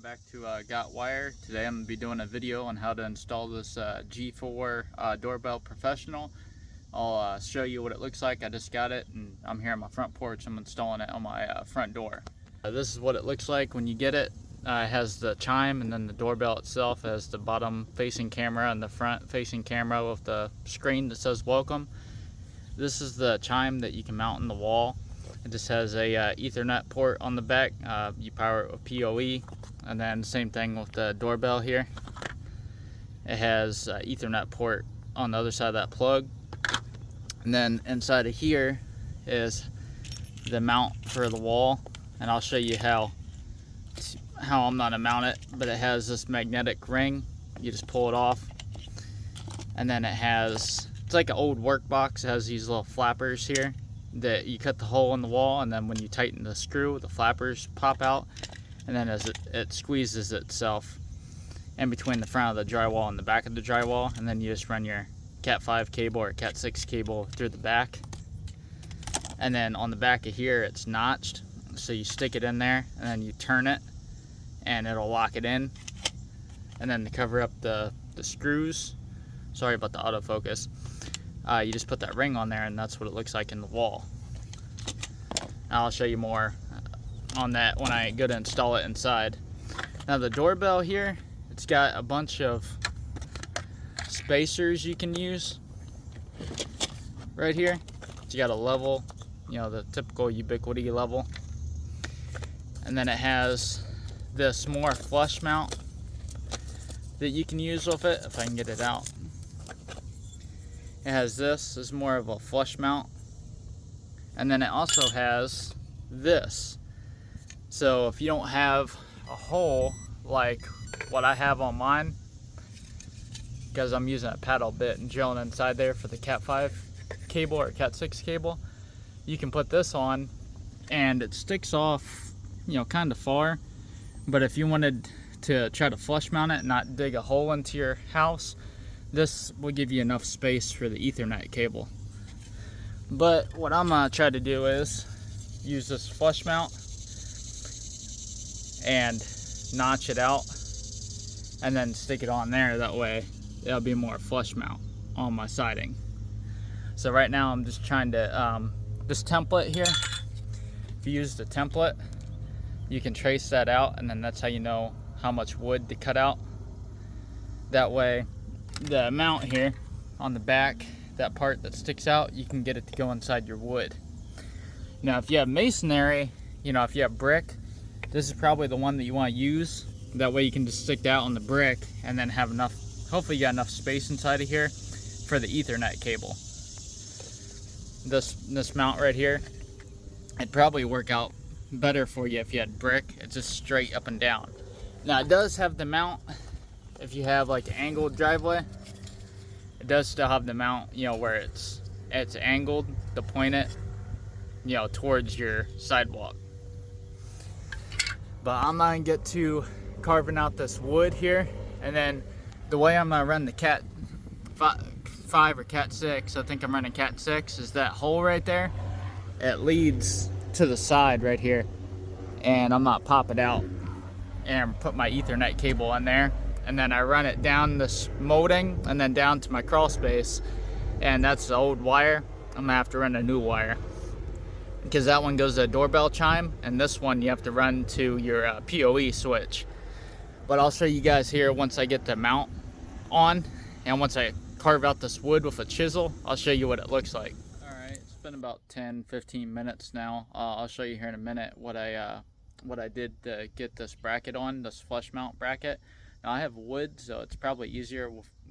back to Got Wire. Today I'm going to be doing a video on how to install this G4 Doorbell Professional. I'll show you what it looks like. I just got it and I'm here on my front porch. I'm installing it on my front door. This is what it looks like when you get it. It has the chime, and then the doorbell itself has the bottom facing camera and the front facing camera with the screen that says welcome. This is the chime that you can mount on the wall. It just has a Ethernet port on the back. You power it with POE, and then same thing with the doorbell here. It has Ethernet port on the other side of that plug, and then inside of here is the mount for the wall. And I'll show you how I'm gonna mount it. But it has this magnetic ring. You just pull it off, and then it has, it's like an old work box. It has these little flappers here that you cut the hole in the wall, and then when you tighten the screw, the flappers pop out, and then as it squeezes itself in between the front of the drywall and the back of the drywall, and then you just run your Cat 5 cable or Cat 6 cable through the back. And then on the back of here, it's notched, so you stick it in there and then you turn it and it'll lock it in. And then to cover up the screws, sorry about the autofocus, you just put that ring on there, and that's what it looks like in the wall. I'll show you more on that when I go to install it inside. Now the doorbell here, it's got a bunch of spacers you can use right here. So you got a level, you know, the typical ubiquity level. And then it has this more flush mount that you can use with it, if I can get it out. It has this is more of a flush mount, and then it also has this. So if you don't have a hole like what I have on mine, because I'm using a paddle bit and drilling inside there for the Cat 5 cable or Cat 6 cable, you can put this on and it sticks off, you know, kind of far. But if you wanted to try to flush mount it and not dig a hole into your house, this will give you enough space for the Ethernet cable. But what I'm gonna try to do is use this flush mount and notch it out and then stick it on there. That way it'll be more flush mount on my siding. So right now I'm just trying to, this template here, if you use the template, you can trace that out, and then that's how you know how much wood to cut out. That way the mount here on the back, that part that sticks out, you can get it to go inside your wood. Now if you have masonry, you know, if you have brick, this is probably the one that you want to use. That way you can just stick that on the brick and then have enough, hopefully you got enough space inside of here for the Ethernet cable. This mount right here, it'd probably work out better for you if you had brick. It's just straight up and down. Now it does have the mount. If you have like an angled driveway, it does still have the mount, you know, where it's angled to point it, you know, towards your sidewalk. But I'm gonna get to carving out this wood here, and then the way I'm gonna run the Cat 5 or Cat 6, I think I'm running Cat 6, is that hole right there. It leads to the side right here, and I'm gonna pop it out and put my Ethernet cable in there, and then I run it down this molding and then down to my crawl space, and that's the old wire. I'm gonna have to run a new wire because that one goes to a doorbell chime, and this one you have to run to your POE switch. But I'll show you guys here once I get the mount on, and once I carve out this wood with a chisel, I'll show you what it looks like. Alright, it's been about 10-15 minutes now. I'll show you here in a minute what I did to get this bracket on, this flush mount bracket. Now I have wood, so it's probably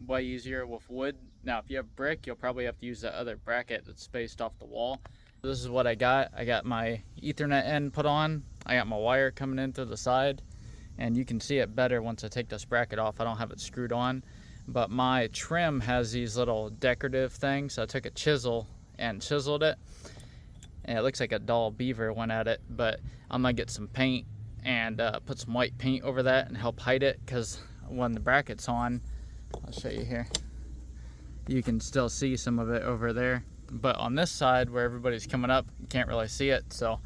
way easier with wood. Now if you have brick, you'll probably have to use that other bracket that's spaced off the wall. This is what I got. I got my Ethernet end put on. I got my wire coming in through the side, and you can see it better once I take this bracket off. I don't have it screwed on, but my trim has these little decorative things. So I took a chisel and chiseled it, and it looks like a dull beaver went at it. But I'm gonna get some paint and put some white paint over that and help hide it, because when the bracket's on, I'll show you here, you can still see some of it over there. But on this side where everybody's coming up, you can't really see it. So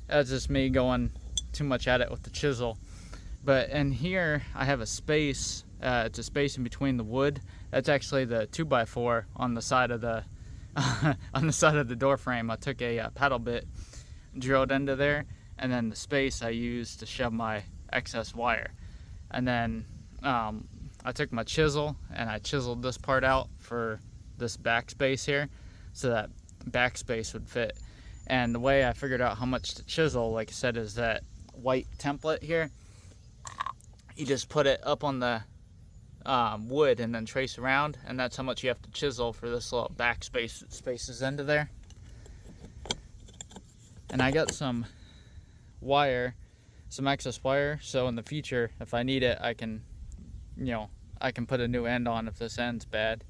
that's just me going too much at it with the chisel. But in here I have a space, it's a space in between the wood. That's actually the 2x4 on the side of the on the side of the door frame. I took a paddle bit, drilled into there, and then the space I used to shove my excess wire. And then I took my chisel and I chiseled this part out for this backspace here, so that backspace would fit. And the way I figured out how much to chisel, like I said, is that white template here. You just put it up on the wood and then trace around, and that's how much you have to chisel for this little backspace that spaces into there. And I got some wire, some excess wire, so in the future if I need it I can, I can put a new end on if this end's bad.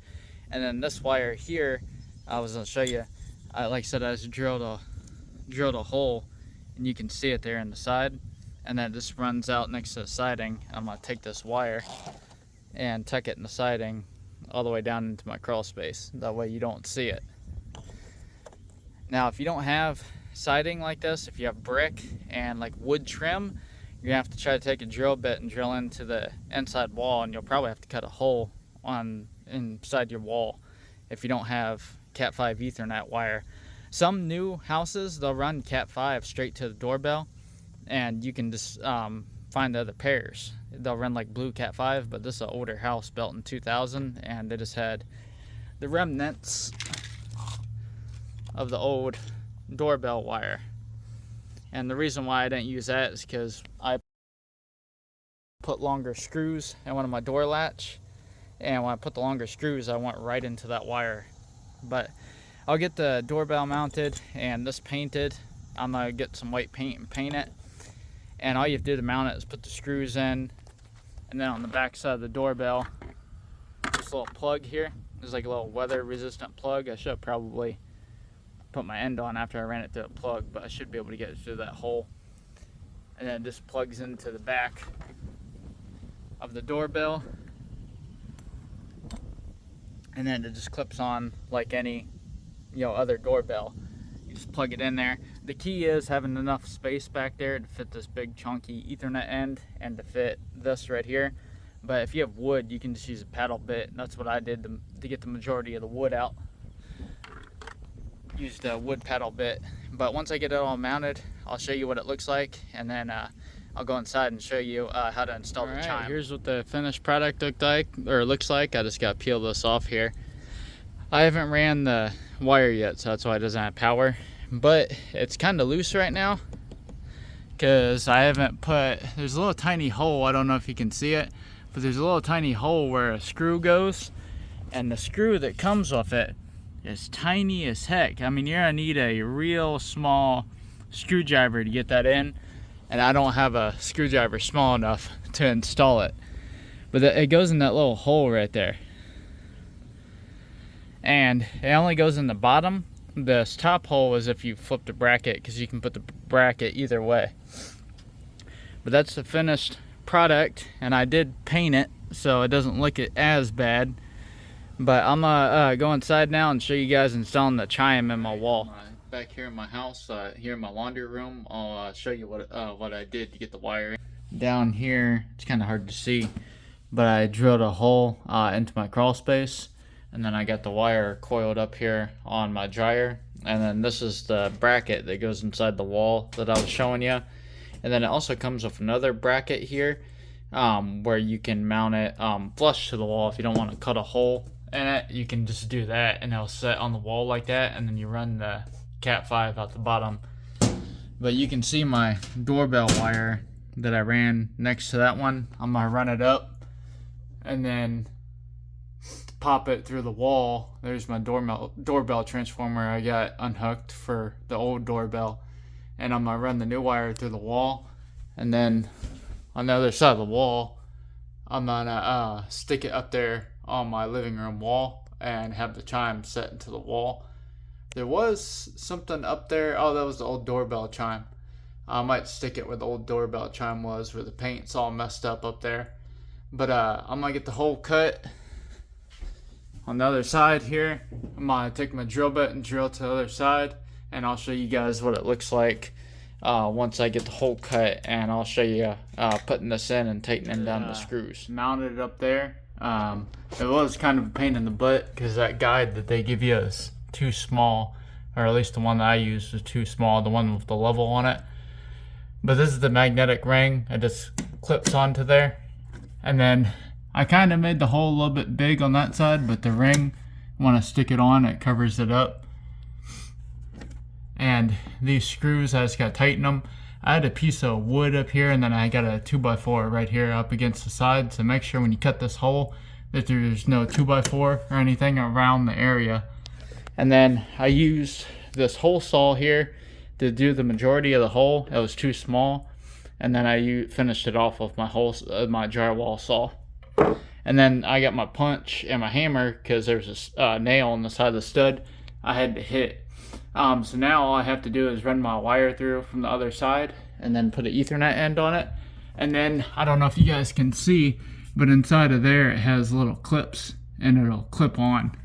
And then this wire here, I was going to show you, like I said, I just drilled a hole, and you can see it there in the side, and then it just runs out next to the siding. I'm going to take this wire and tuck it in the siding all the way down into my crawl space, that way you don't see it. Now if you don't have siding like this, if you have brick and like wood trim, you're gonna have to try to take a drill bit and drill into the inside wall, and you'll probably have to cut a hole inside your wall if you don't have Cat 5 Ethernet wire. Some new houses, they'll run Cat 5 straight to the doorbell, and you can just find the other pairs. They'll run like blue Cat 5, but this is an older house built in 2000, and they just had the remnants of the old doorbell wire. And the reason why I didn't use that is because I put longer screws in one of my door latch, and when I put the longer screws I went right into that wire. But I'll get the doorbell mounted and this painted. I'm gonna get some white paint and paint it, and all you have to do to mount it is put the screws in, and then on the back side of the doorbell, this little plug here, there's like a little weather resistant plug. I should have probably put my end on after I ran it through a plug, but I should be able to get it through that hole. And then it just plugs into the back of the doorbell, and then it just clips on like any other doorbell. You just plug it in there. The key is having enough space back there to fit this big chunky Ethernet end and to fit this right here. But if you have wood, you can just use a paddle bit. That's what I did to get the majority of the wood out. Used a wood paddle bit. But once I get it all mounted, I'll show you what it looks like, and then I'll go inside and show you how to install the chime. Here's what the finished product looks like. I just got to peel this off here. I haven't ran the wire yet, so that's why it doesn't have power, but it's kind of loose right now because I haven't there's a little tiny hole. I don't know if you can see it, but there's a little tiny hole where a screw goes, and the screw that comes with it is tiny as heck. I mean, you're gonna need a real small screwdriver to get that in, and I don't have a screwdriver small enough to install it. But it goes in that little hole right there, and it only goes in the bottom. This top hole is if you flip the bracket, because you can put the bracket either way. But that's the finished product, and I did paint it so it doesn't look as bad. But I'm gonna go inside now and show you guys installing the chime in my wall. Back here in my house, here in my laundry room, I'll show you what I did to get the wire in. Down here, it's kind of hard to see, but I drilled a hole into my crawl space, and then I got the wire coiled up here on my dryer. And then this is the bracket that goes inside the wall that I was showing you. And then it also comes with another bracket here where you can mount it flush to the wall. If you don't want to cut a hole in it, you can just do that, and it'll set on the wall like that, and then you run the Cat 5 out the bottom. But you can see my doorbell wire that I ran next to that one. I'm gonna run it up and then pop it through the wall. There's my doorbell transformer I got unhooked for the old doorbell, and I'm gonna run the new wire through the wall, and then on the other side of the wall I'm gonna stick it up there on my living room wall and have the chime set into the wall. There was something up there. Oh, that was the old doorbell chime. I might stick it where the old doorbell chime was, where the paint's all messed up there. But I'm gonna get the hole cut on the other side here. I'm gonna take my drill bit and drill to the other side, and I'll show you guys what it looks like once I get the hole cut, and I'll show you putting this in and tightening down the screws. Mounted it up there. It was kind of a pain in the butt because that guide that they give you is too small, or at least the one that I used was too small, the one with the level on it. But this is the magnetic ring. It just clips onto there. And then I kind of made the hole a little bit big on that side, but the ring, when I stick it on, it covers it up. And these screws, I just got to tighten them. I had a piece of wood up here, and then I got a 2x4 right here up against the side. So make sure when you cut this hole that there's no 2x4 or anything around the area. And then I used this hole saw here to do the majority of the hole. It was too small, and then I finished it off with my my drywall saw. And then I got my punch and my hammer because there's a nail on the side of the stud I had to hit. So now all I have to do is run my wire through from the other side and then put an Ethernet end on it. And then I don't know if you guys can see, but inside of there it has little clips and it'll clip on.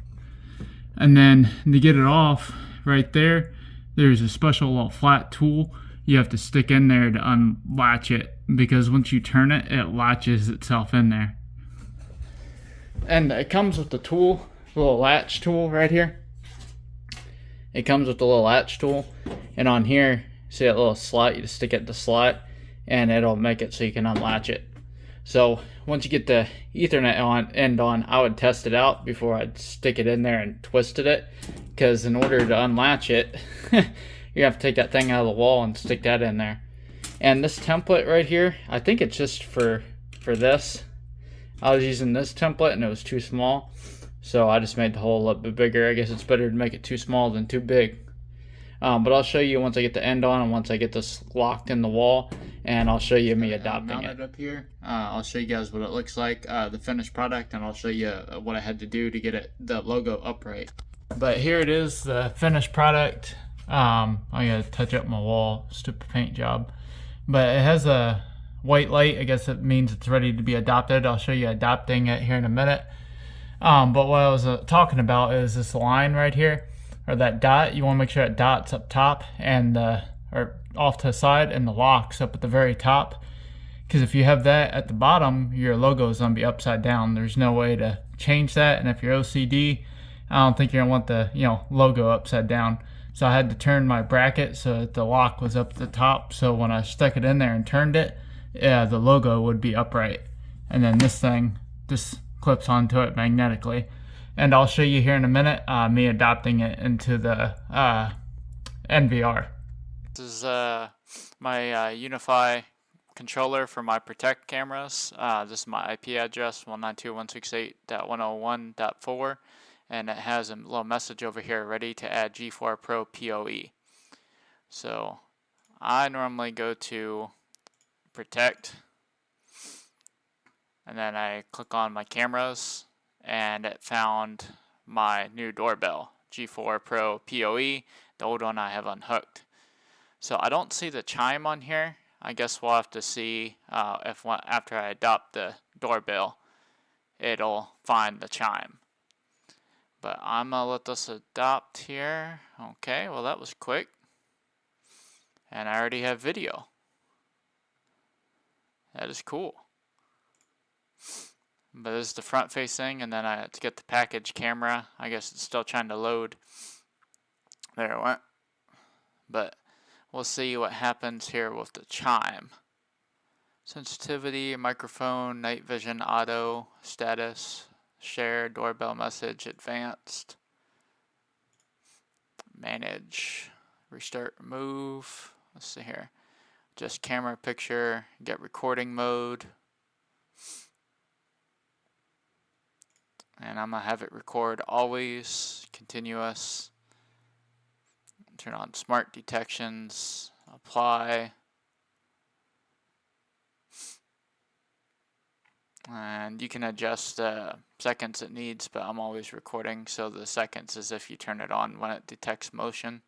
And then to get it off right there, there's a special little flat tool you have to stick in there to unlatch it, because once you turn it, it latches itself in there. And it comes with the tool, the little latch tool right here. It comes with the little latch tool, and on here, see that little slot, you just stick it in the slot and it'll make it so you can unlatch it. So once you get the Ethernet end on, I would test it out before I'd stick it in there and twisted it, because in order to unlatch it, you have to take that thing out of the wall and stick that in there. And this template right here, I think it's just for this. I was using this template and it was too small, so I just made the hole a little bit bigger. I guess it's better to make it too small than too big. But I'll show you once I get the end on and once I get this locked in the wall, and I'll show you me adopting it. Up here, I'll show you guys what it looks like, the finished product, and I'll show you what I had to do to get the logo upright. But here it is, the finished product. I gotta touch up my wall, stupid paint job. But it has a white light. I guess it means it's ready to be adopted. I'll show you adopting it here in a minute. But what I was talking about is this line right here, or that dot. You want to make sure that dot's up top and or off to the side, and the lock's up at the very top. Because if you have that at the bottom, your logo is gonna be upside down. There's no way to change that, and if you're OCD, I don't think you're gonna want the logo upside down. So I had to turn my bracket so that the lock was up at the top. So when I stuck it in there and turned it, the logo would be upright. And then this thing just clips onto it magnetically. And I'll show you here in a minute me adopting it into the NVR. This is my Unify controller for my Protect cameras. This is my IP address, 192.168.101.4. And it has a little message over here, ready to add G4 Pro POE. So I normally go to Protect, and then I click on my cameras, and it found my new doorbell, G4 Pro POE, the old one I have unhooked. So I don't see the chime on here. I guess we'll have to see if after I adopt the doorbell, it'll find the chime. But I'm going to let this adopt here. Okay, well that was quick. And I already have video. That is cool. But this is the front facing, and then I have to get the package camera. I guess it's still trying to load. There it went. But we'll see what happens here with the chime. Sensitivity, microphone, night vision, auto, status, share, doorbell message, advanced, manage, restart, remove. Let's see here. Just camera picture, get recording mode. And I'm going to have it record always, continuous. Turn on smart detections, apply. And you can adjust the seconds it needs, but I'm always recording, so the seconds is if you turn it on when it detects motion.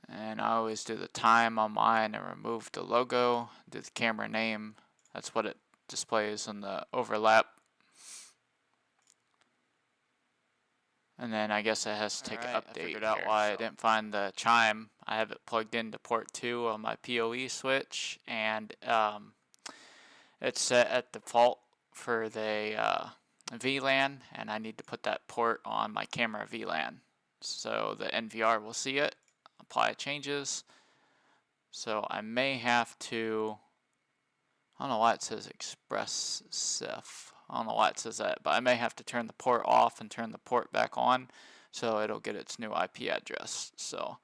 And I always do the time on mine and remove the logo, do the camera name. That's what it displays in the overlap. And then I guess it has to take an update. I figured out why I didn't find the chime. I have it plugged into port 2 on my PoE switch, and it's set at default for the VLAN, and I need to put that port on my camera VLAN. So the NVR will see it, apply changes. So I may have to, I don't know why it says Express CIF. I don't know why it says that, but I may have to turn the port off and turn the port back on so it'll get its new IP address. So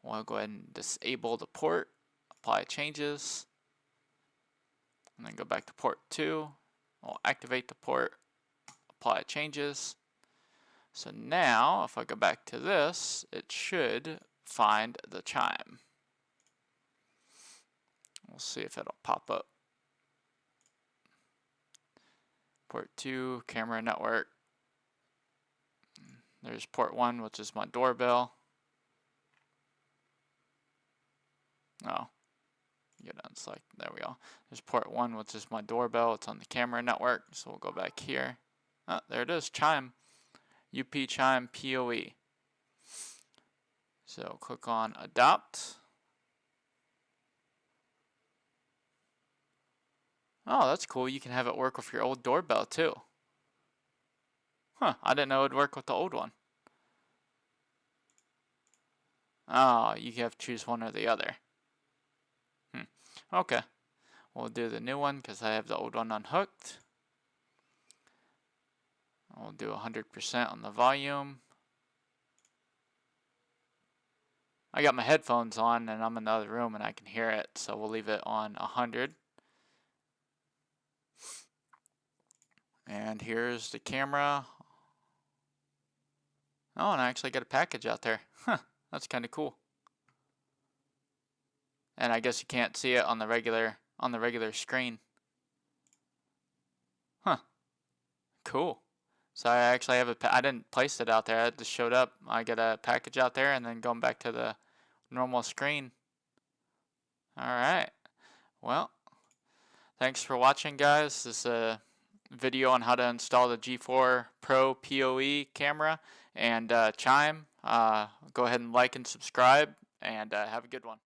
we'll go ahead and disable the port, apply changes, and then go back to port 2. We'll activate the port, apply changes. So now if I go back to this, it should find the chime. We'll see if it'll pop up. Port 2, camera network. There's port 1, which is my doorbell. Oh, get unselect. There we go. There's port 1, which is my doorbell. It's on the camera network. So we'll go back here. Oh, there it is, chime. UP chime PoE. So click on adopt. Oh, that's cool. You can have it work with your old doorbell too. Huh, I didn't know it would work with the old one. Oh, you have to choose one or the other. Okay. We'll do the new one because I have the old one unhooked. We'll do 100% on the volume. I got my headphones on and I'm in the other room and I can hear it, so we'll leave it on 100. And here's the camera. Oh, and I actually got a package out there. Huh, that's kind of cool. And I guess you can't see it on the regular screen. Huh. Cool. So I actually have I didn't place it out there. It just showed up. I got a package out there and then going back to the normal screen. All right. Well, thanks for watching, guys. This is a video on how to install the G4 Pro POE camera and chime. Go ahead and like and subscribe, and have a good one.